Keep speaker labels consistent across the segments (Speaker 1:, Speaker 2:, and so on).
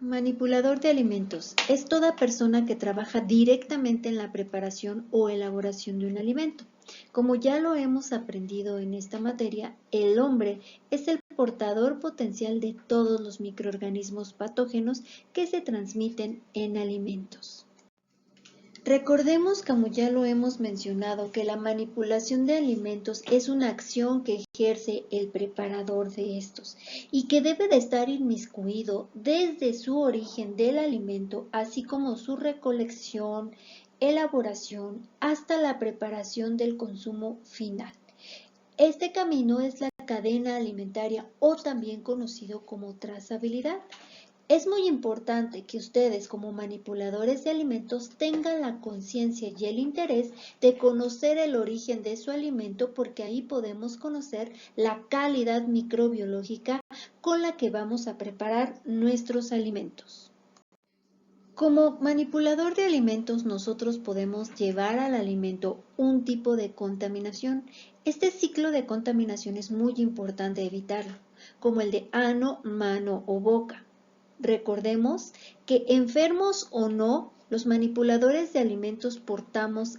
Speaker 1: Manipulador de alimentos es toda persona que trabaja directamente en la preparación o elaboración de un alimento. Como ya lo hemos aprendido en esta materia, el hombre es el portador potencial de todos los microorganismos patógenos que se transmiten en alimentos. Recordemos, como ya lo hemos mencionado, que la manipulación de alimentos es una acción que ejerce el preparador de estos y que debe de estar inmiscuido desde su origen del alimento, así como su recolección, elaboración, hasta la preparación del consumo final. Este camino es la cadena alimentaria o también conocido como trazabilidad. Es muy importante que ustedes como manipuladores de alimentos tengan la conciencia y el interés de conocer el origen de su alimento porque ahí podemos conocer la calidad microbiológica con la que vamos a preparar nuestros alimentos. Como manipulador de alimentos, nosotros podemos llevar al alimento un tipo de contaminación. Este ciclo de contaminación es muy importante evitarlo, como el de ano, mano o boca. Recordemos que enfermos o no, los manipuladores de alimentos portamos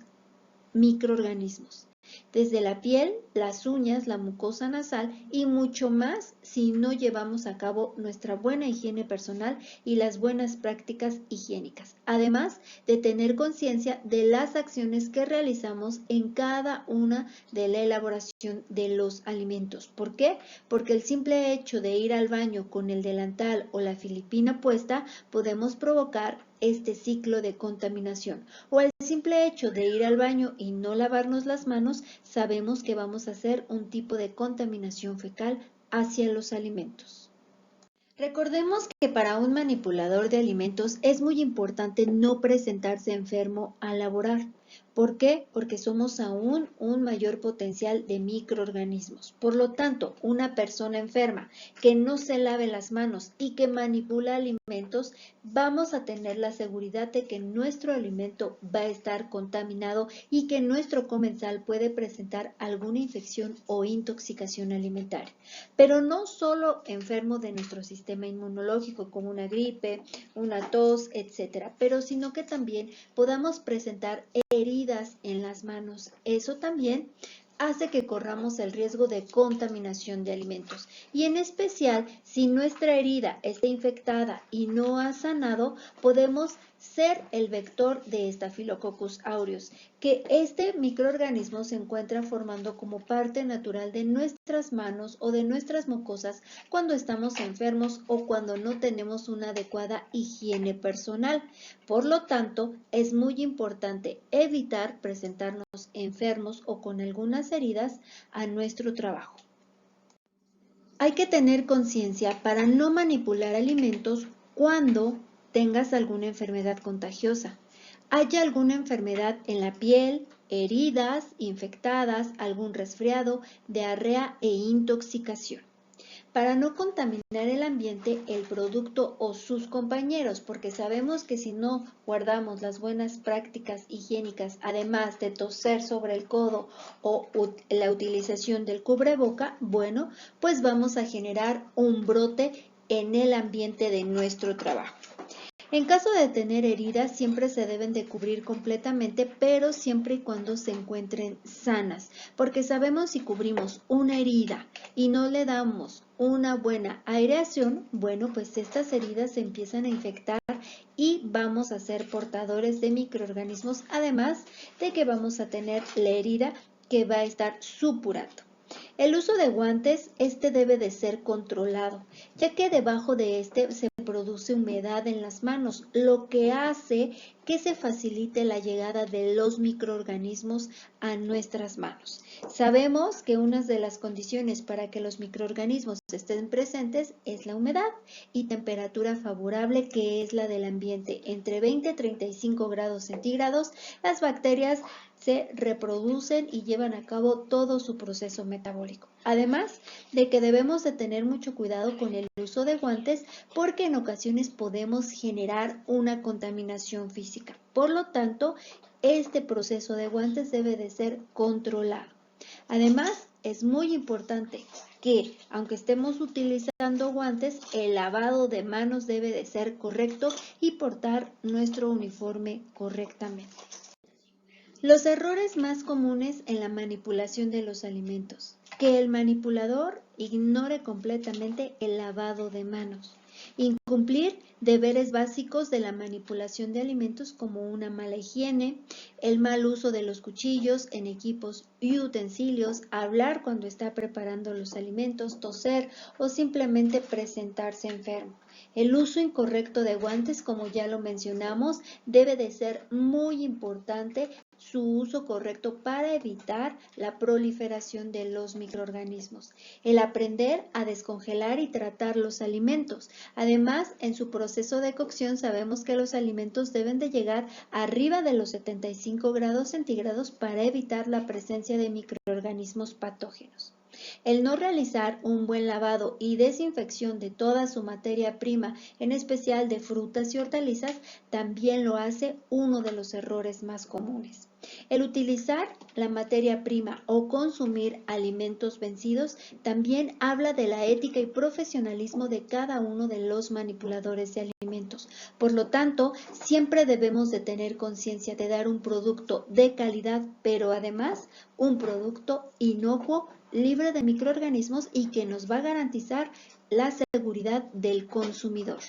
Speaker 1: microorganismos, desde la piel, las uñas, la mucosa nasal y mucho más si no llevamos a cabo nuestra buena higiene personal y las buenas prácticas higiénicas, además de tener conciencia de las acciones que realizamos en cada una de la elaboración de los alimentos. ¿Por qué? Porque el simple hecho de ir al baño con el delantal o la filipina puesta podemos provocar este ciclo de contaminación, o el simple hecho de ir al baño y no lavarnos las manos, sabemos que vamos a hacer un tipo de contaminación fecal hacia los alimentos. Recordemos que para un manipulador de alimentos es muy importante no presentarse enfermo al laborar. ¿Por qué? Porque somos aún un mayor potencial de microorganismos. Por lo tanto, una persona enferma que no se lave las manos y que manipula alimentos, vamos a tener la seguridad de que nuestro alimento va a estar contaminado y que nuestro comensal puede presentar alguna infección o intoxicación alimentaria. Pero no solo enfermo de nuestro sistema inmunológico como una gripe, una tos, etcétera, pero sino que también podamos presentar heridas en las manos. Eso también hace que corramos el riesgo de contaminación de alimentos. Y en especial, si nuestra herida está infectada y no ha sanado, podemos ser el vector de Staphylococcus aureus, que este microorganismo se encuentra formando como parte natural de nuestras manos o de nuestras mucosas cuando estamos enfermos o cuando no tenemos una adecuada higiene personal. Por lo tanto, es muy importante evitar presentarnos enfermos o con algunas heridas a nuestro trabajo. Hay que tener conciencia para no manipular alimentos cuando tengas alguna enfermedad contagiosa. Haya alguna enfermedad en la piel, heridas infectadas, algún resfriado, diarrea e intoxicación. Para no contaminar el ambiente, el producto o sus compañeros, porque sabemos que si no guardamos las buenas prácticas higiénicas, además de toser sobre el codo o la utilización del cubreboca, bueno, pues vamos a generar un brote en el ambiente de nuestro trabajo. En caso de tener heridas, siempre se deben de cubrir completamente, pero siempre y cuando se encuentren sanas, porque sabemos si cubrimos una herida y no le damos una buena aireación, bueno, pues estas heridas se empiezan a infectar y vamos a ser portadores de microorganismos, además de que vamos a tener la herida que va a estar supurando. El uso de guantes, debe de ser controlado, ya que debajo de se produce humedad en las manos, lo que hace que se facilite la llegada de los microorganismos a nuestras manos. Sabemos que una de las condiciones para que los microorganismos estén presentes es la humedad y temperatura favorable, que es la del ambiente. Entre 20 y 35 grados centígrados, las bacterias se reproducen y llevan a cabo todo su proceso metabólico. Además de que debemos de tener mucho cuidado con el uso de guantes porque en ocasiones podemos generar una contaminación física. Por lo tanto, este proceso de guantes debe de ser controlado. Además, es muy importante que, aunque estemos utilizando guantes, el lavado de manos debe de ser correcto y portar nuestro uniforme correctamente. Los errores más comunes en la manipulación de los alimentos. Que el manipulador ignore completamente el lavado de manos. Incumplir deberes básicos de la manipulación de alimentos como una mala higiene, el mal uso de los cuchillos en equipos y utensilios, hablar cuando está preparando los alimentos, toser o simplemente presentarse enfermo. El uso incorrecto de guantes, como ya lo mencionamos, debe de ser muy importante su uso correcto para evitar la proliferación de los microorganismos. El aprender a descongelar y tratar los alimentos. Además, en su proceso de cocción sabemos que los alimentos deben de llegar arriba de los 75 grados centígrados para evitar la presencia de microorganismos patógenos. El no realizar un buen lavado y desinfección de toda su materia prima, en especial de frutas y hortalizas, también lo hace uno de los errores más comunes. El utilizar la materia prima o consumir alimentos vencidos también habla de la ética y profesionalismo de cada uno de los manipuladores de alimentos. Por lo tanto, siempre debemos de tener conciencia de dar un producto de calidad, pero además un producto inocuo, libre de microorganismos y que nos va a garantizar la seguridad del consumidor.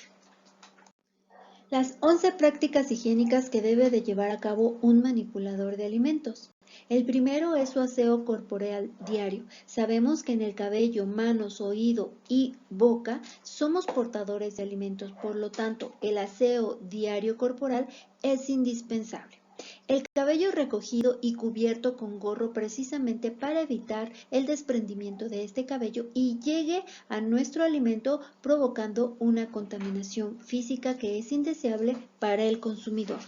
Speaker 1: Las 11 prácticas higiénicas que debe de llevar a cabo un manipulador de alimentos. El primero es su aseo corporal diario. Sabemos que en el cabello, manos, oído y boca somos portadores de alimentos, por lo tanto, el aseo diario corporal es indispensable. El cabello recogido y cubierto con gorro precisamente para evitar el desprendimiento de este cabello y llegue a nuestro alimento provocando una contaminación física que es indeseable para el consumidor.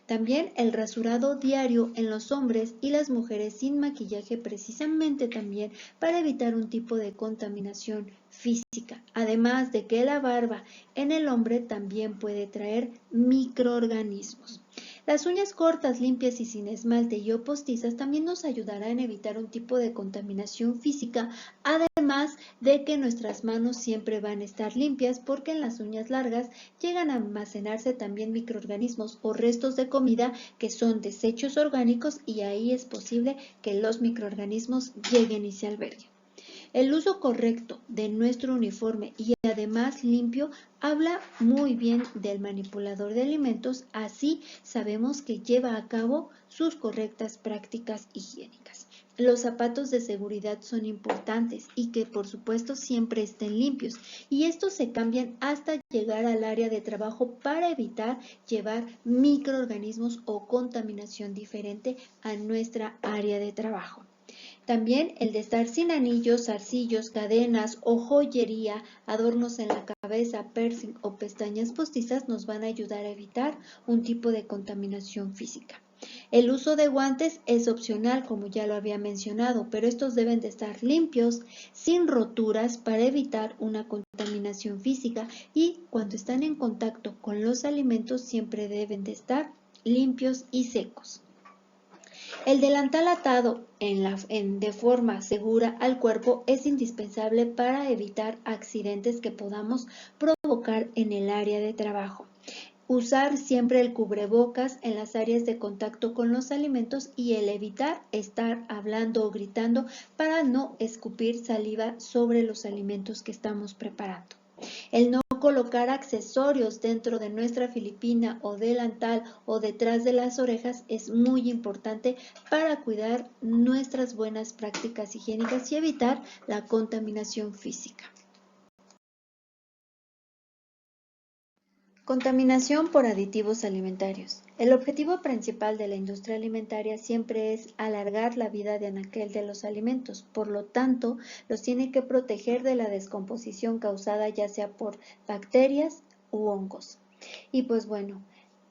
Speaker 1: También el rasurado diario en los hombres y las mujeres sin maquillaje precisamente también para evitar un tipo de contaminación física. Además de que la barba en el hombre también puede traer microorganismos. Las uñas cortas, limpias y sin esmalte y o postizas también nos ayudarán a evitar un tipo de contaminación física, además de que nuestras manos siempre van a estar limpias porque en las uñas largas llegan a almacenarse también microorganismos o restos de comida que son desechos orgánicos y ahí es posible que los microorganismos lleguen y se alberguen. El uso correcto de nuestro uniforme y además limpio habla muy bien del manipulador de alimentos, así sabemos que lleva a cabo sus correctas prácticas higiénicas. Los zapatos de seguridad son importantes y que por supuesto siempre estén limpios y estos se cambian hasta llegar al área de trabajo para evitar llevar microorganismos o contaminación diferente a nuestra área de trabajo. También el de estar sin anillos, zarcillos, cadenas o joyería, adornos en la cabeza, piercing o pestañas postizas nos van a ayudar a evitar un tipo de contaminación física. El uso de guantes es opcional, como ya lo había mencionado, pero estos deben de estar limpios, sin roturas para evitar una contaminación física y cuando están en contacto con los alimentos siempre deben de estar limpios y secos. El delantal atado de forma segura al cuerpo es indispensable para evitar accidentes que podamos provocar en el área de trabajo. Usar siempre el cubrebocas en las áreas de contacto con los alimentos y el evitar estar hablando o gritando para no escupir saliva sobre los alimentos que estamos preparando. El no colocar accesorios dentro de nuestra filipina o delantal o detrás de las orejas es muy importante para cuidar nuestras buenas prácticas higiénicas y evitar la contaminación física. Contaminación por aditivos alimentarios. El objetivo principal de la industria alimentaria siempre es alargar la vida de anaquel de los alimentos, por lo tanto, los tiene que proteger de la descomposición causada ya sea por bacterias u hongos. Y pues bueno,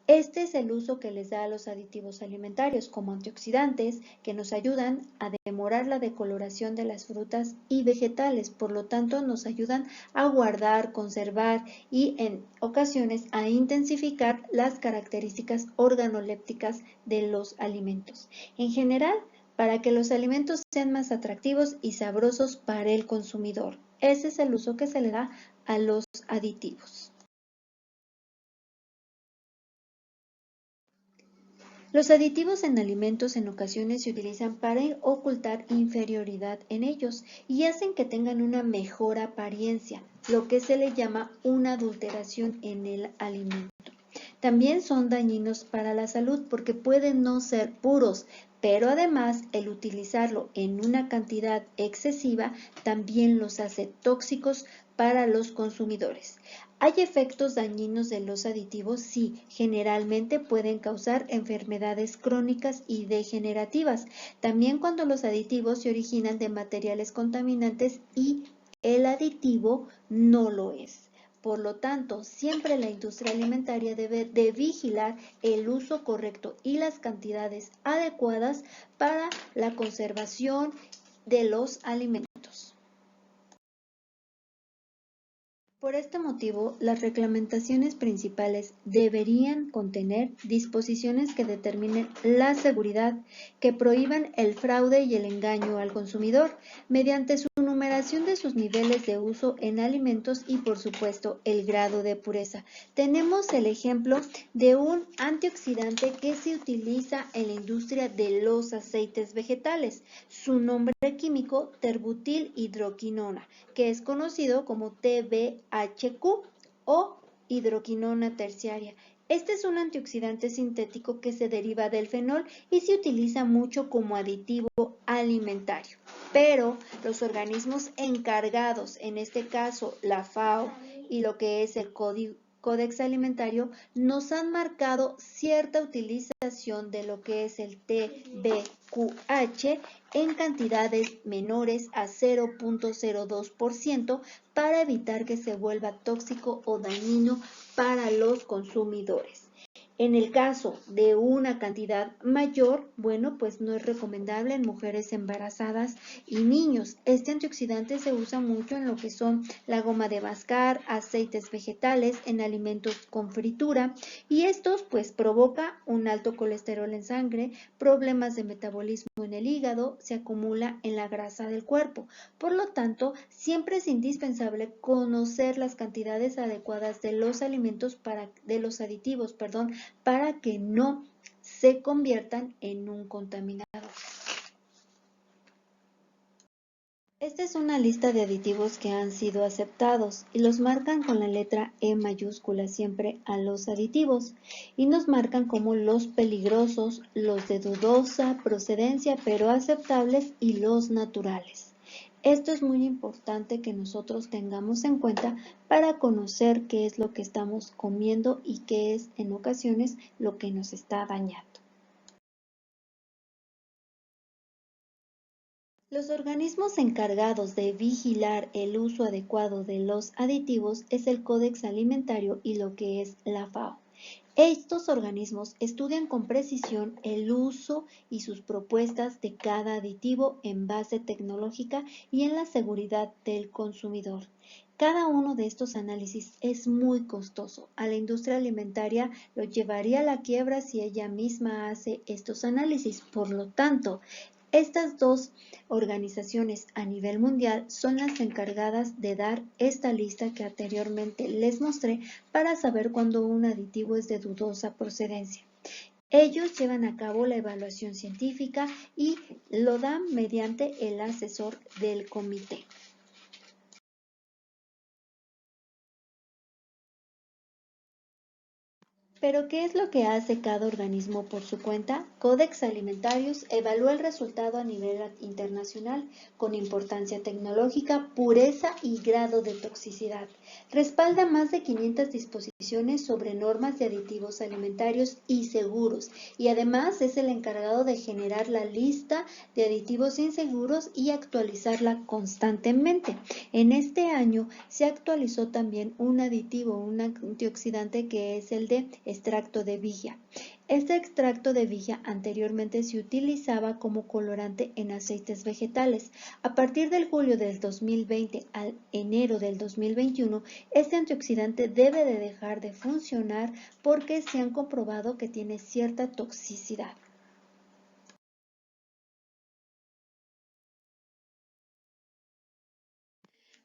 Speaker 1: este es el uso que les da a los aditivos alimentarios como antioxidantes que nos ayudan a demorar la decoloración de las frutas y vegetales, por lo tanto nos ayudan a guardar, conservar y en ocasiones a intensificar las características organolépticas de los alimentos. En general, para que los alimentos sean más atractivos y sabrosos para el consumidor. Ese es el uso que se le da a los aditivos. Los aditivos en alimentos en ocasiones se utilizan para ocultar inferioridad en ellos y hacen que tengan una mejor apariencia, lo que se le llama una adulteración en el alimento. También son dañinos para la salud porque pueden no ser puros, pero además el utilizarlo en una cantidad excesiva también los hace tóxicos para los consumidores. ¿Hay efectos dañinos de los aditivos? Sí, generalmente pueden causar enfermedades crónicas y degenerativas. También cuando los aditivos se originan de materiales contaminantes y el aditivo no lo es. Por lo tanto, siempre la industria alimentaria debe de vigilar el uso correcto y las cantidades adecuadas para la conservación de los alimentos. Por este motivo, las reglamentaciones principales deberían contener disposiciones que determinen la seguridad, que prohíban el fraude y el engaño al consumidor, mediante su numeración de sus niveles de uso en alimentos y, por supuesto, el grado de pureza. Tenemos el ejemplo de un antioxidante que se utiliza en la industria de los aceites vegetales. Su nombre químico, terbutilhidroquinona, que es conocido como TBHQ o hidroquinona terciaria. Este es un antioxidante sintético que se deriva del fenol y se utiliza mucho como aditivo alimentario. Pero los organismos encargados, en este caso la FAO y lo que es el Códex Alimentario, nos han marcado cierta utilización de lo que es el TBQH en cantidades menores a 0.02% para evitar que se vuelva tóxico o dañino para los consumidores. En el caso de una cantidad mayor, bueno, pues no es recomendable en mujeres embarazadas y niños. Este antioxidante se usa mucho en lo que son la goma de mascar, aceites vegetales, en alimentos con fritura y estos pues provoca un alto colesterol en sangre, problemas de metabolismo en el hígado, se acumula en la grasa del cuerpo. Por lo tanto, siempre es indispensable conocer las cantidades adecuadas de los alimentos de los aditivos, para que no se conviertan en un contaminador. Esta es una lista de aditivos que han sido aceptados y los marcan con la letra E mayúscula siempre a los aditivos y nos marcan como los peligrosos, los de dudosa procedencia pero aceptables y los naturales. Esto es muy importante que nosotros tengamos en cuenta para conocer qué es lo que estamos comiendo y qué es en ocasiones lo que nos está dañando. Los organismos encargados de vigilar el uso adecuado de los aditivos es el Códex Alimentario y lo que es la FAO. Estos organismos estudian con precisión el uso y sus propuestas de cada aditivo en base tecnológica y en la seguridad del consumidor. Cada uno de estos análisis es muy costoso. A la industria alimentaria lo llevaría a la quiebra si ella misma hace estos análisis. Por lo tanto, estas dos organizaciones a nivel mundial son las encargadas de dar esta lista que anteriormente les mostré para saber cuándo un aditivo es de dudosa procedencia. Ellos llevan a cabo la evaluación científica y lo dan mediante el asesor del comité. ¿Pero qué es lo que hace cada organismo por su cuenta? Codex Alimentarius evalúa el resultado a nivel internacional con importancia tecnológica, pureza y grado de toxicidad. Respalda más de 500 disposiciones sobre normas de aditivos alimentarios y seguros y además es el encargado de generar la lista de aditivos inseguros y actualizarla constantemente. En este año se actualizó también un aditivo, un antioxidante que es el de extracto de villa. Este extracto de villa anteriormente se utilizaba como colorante en aceites vegetales. A partir del julio del 2020 al enero del 2021, este antioxidante debe de dejar de funcionar porque se han comprobado que tiene cierta toxicidad.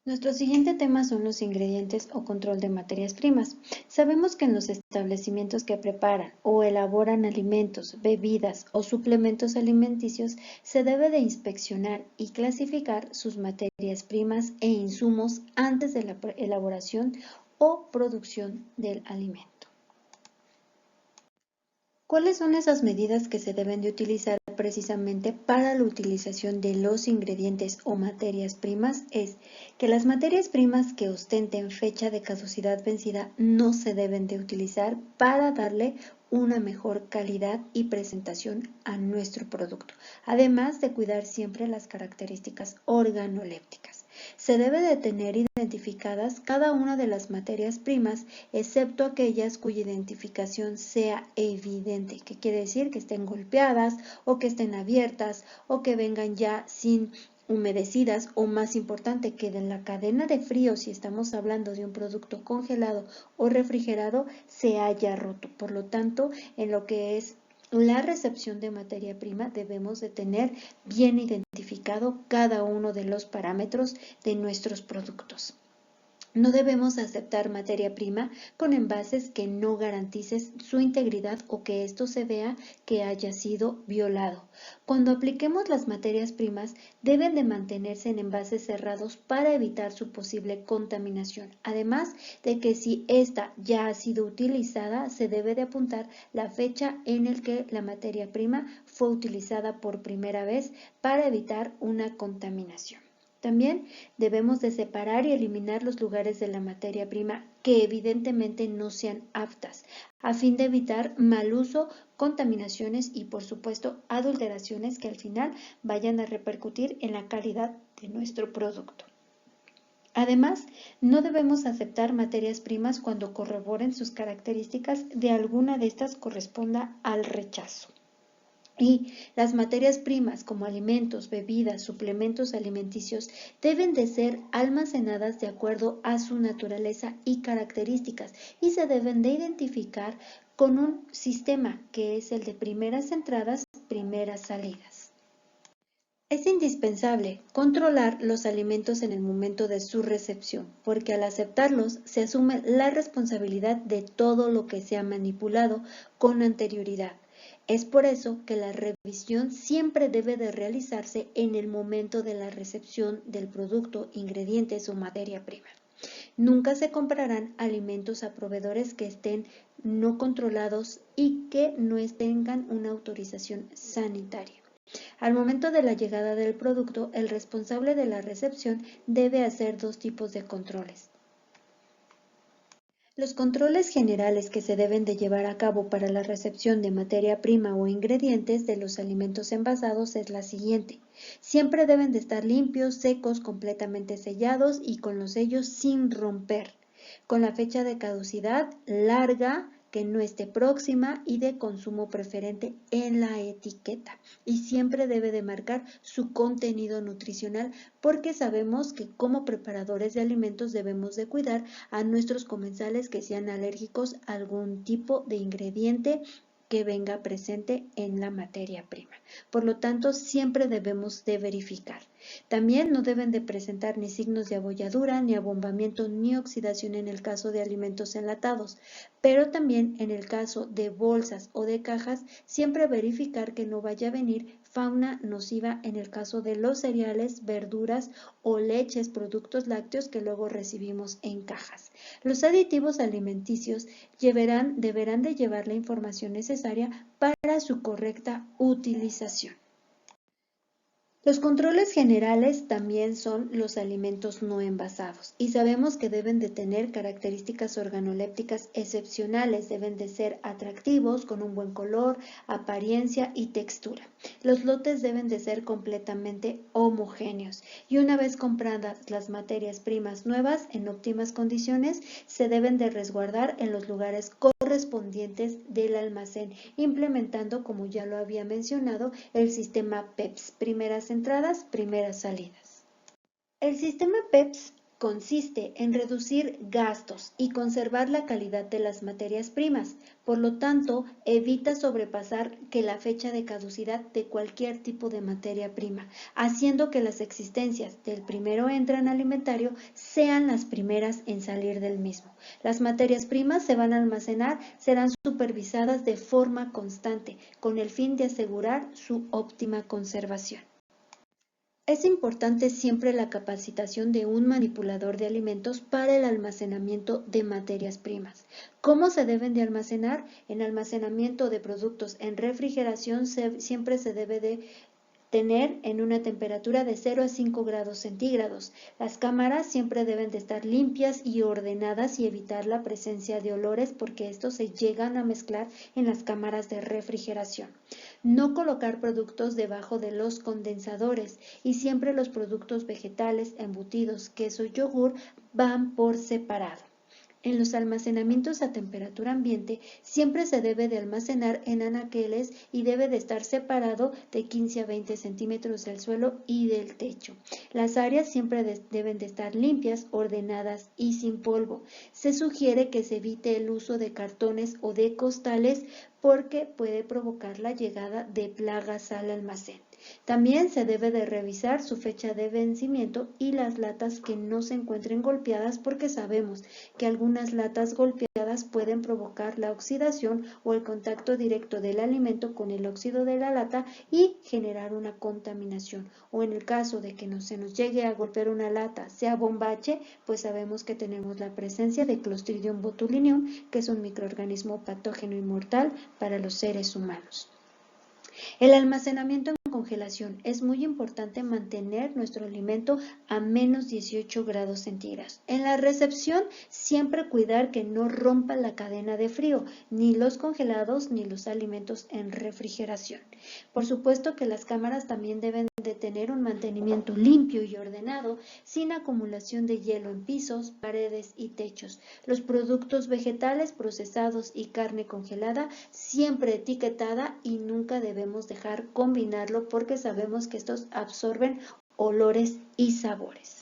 Speaker 1: Nuestro siguiente tema son los ingredientes o control de materias primas. Sabemos que en los establecimientos que preparan o elaboran alimentos, bebidas o suplementos alimenticios se debe de inspeccionar y clasificar sus materias primas e insumos antes de la elaboración o producción del alimento. ¿Cuáles son esas medidas que se deben de utilizar precisamente para la utilización de los ingredientes o materias primas? Es que las materias primas que ostenten fecha de caducidad vencida no se deben de utilizar para darle una mejor calidad y presentación a nuestro producto, además de cuidar siempre las características organolépticas. Se debe de tener identificadas cada una de las materias primas, excepto aquellas cuya identificación sea evidente, que quiere decir que estén golpeadas o que estén abiertas o que vengan ya sin humedecidas o más importante que en la cadena de frío, si estamos hablando de un producto congelado o refrigerado, se haya roto. Por lo tanto, en lo que es la recepción de materia prima debemos de tener bien identificado cada uno de los parámetros de nuestros productos. No debemos aceptar materia prima con envases que no garanticen su integridad o que esto se vea que haya sido violado. Cuando apliquemos las materias primas, deben de mantenerse en envases cerrados para evitar su posible contaminación. Además de que si esta ya ha sido utilizada, se debe de apuntar la fecha en la que la materia prima fue utilizada por primera vez para evitar una contaminación. También debemos de separar y eliminar los lugares de la materia prima que evidentemente no sean aptas, a fin de evitar mal uso, contaminaciones y por supuesto adulteraciones que al final vayan a repercutir en la calidad de nuestro producto. Además, no debemos aceptar materias primas cuando corroboren sus características de alguna de estas corresponda al rechazo. Y las materias primas como alimentos, bebidas, suplementos alimenticios deben de ser almacenadas de acuerdo a su naturaleza y características y se deben de identificar con un sistema que es el de primeras entradas, primeras salidas. Es indispensable controlar los alimentos en el momento de su recepción, porque al aceptarlos se asume la responsabilidad de todo lo que se ha manipulado con anterioridad. Es por eso que la revisión siempre debe de realizarse en el momento de la recepción del producto, ingredientes o materia prima. Nunca se comprarán alimentos a proveedores que estén no controlados y que no tengan una autorización sanitaria. Al momento de la llegada del producto, el responsable de la recepción debe hacer dos tipos de controles. Los controles generales que se deben de llevar a cabo para la recepción de materia prima o ingredientes de los alimentos envasados es la siguiente. Siempre deben de estar limpios, secos, completamente sellados y con los sellos sin romper, con la fecha de caducidad larga, que no esté próxima y de consumo preferente en la etiqueta. Y siempre debe de marcar su contenido nutricional porque sabemos que como preparadores de alimentos debemos de cuidar a nuestros comensales que sean alérgicos a algún tipo de ingrediente que venga presente en la materia prima. Por lo tanto, siempre debemos de verificar. También no deben de presentar ni signos de abolladura, ni abombamiento, ni oxidación en el caso de alimentos enlatados, pero también en el caso de bolsas o de cajas, siempre verificar que no vaya a venir fauna nociva en el caso de los cereales, verduras o leches, productos lácteos que luego recibimos en cajas. Los aditivos alimenticios deberán de llevar la información necesaria para su correcta utilización. Los controles generales también son los alimentos no envasados y sabemos que deben de tener características organolépticas excepcionales, deben de ser atractivos, con un buen color, apariencia y textura. Los lotes deben de ser completamente homogéneos y una vez compradas las materias primas nuevas en óptimas condiciones, se deben de resguardar en los lugares correspondientes del almacén, implementando, como ya lo había mencionado, el sistema PEPS, primeras entradas, primeras salidas. El sistema PEPS consiste en reducir gastos y conservar la calidad de las materias primas. Por lo tanto, evita sobrepasar que la fecha de caducidad de cualquier tipo de materia prima, haciendo que las existencias del primero entran alimentario sean las primeras en salir del mismo. Las materias primas se van a almacenar, serán supervisadas de forma constante, con el fin de asegurar su óptima conservación. Es importante siempre la capacitación de un manipulador de alimentos para el almacenamiento de materias primas. ¿Cómo se deben de almacenar? En almacenamiento de productos en refrigeración siempre se debe de tener en una temperatura de 0 a 5 grados centígrados. Las cámaras siempre deben de estar limpias y ordenadas y evitar la presencia de olores porque estos se llegan a mezclar en las cámaras de refrigeración. No colocar productos debajo de los condensadores y siempre los productos vegetales, embutidos, queso y yogur van por separado. En los almacenamientos a temperatura ambiente siempre se debe de almacenar en anaqueles y debe de estar separado de 15 a 20 centímetros del suelo y del techo. Las áreas siempre deben de estar limpias, ordenadas y sin polvo. Se sugiere que se evite el uso de cartones o de costales porque puede provocar la llegada de plagas al almacén. También se debe de revisar su fecha de vencimiento y las latas que no se encuentren golpeadas porque sabemos que algunas latas golpeadas pueden provocar la oxidación o el contacto directo del alimento con el óxido de la lata y generar una contaminación. O en el caso de que se nos llegue a golpear una lata, sea bombache, pues sabemos que tenemos la presencia de Clostridium botulinum, que es un microorganismo patógeno y mortal para los seres humanos. El almacenamiento en congelación. Es muy importante mantener nuestro alimento a menos 18 grados centígrados. En la recepción, siempre cuidar que no rompa la cadena de frío, ni los congelados ni los alimentos en refrigeración. Por supuesto que las cámaras también deben de tener un mantenimiento limpio y ordenado, sin acumulación de hielo en pisos, paredes y techos. Los productos vegetales procesados y carne congelada siempre etiquetada y nunca debemos dejar combinarlo porque sabemos que estos absorben olores y sabores.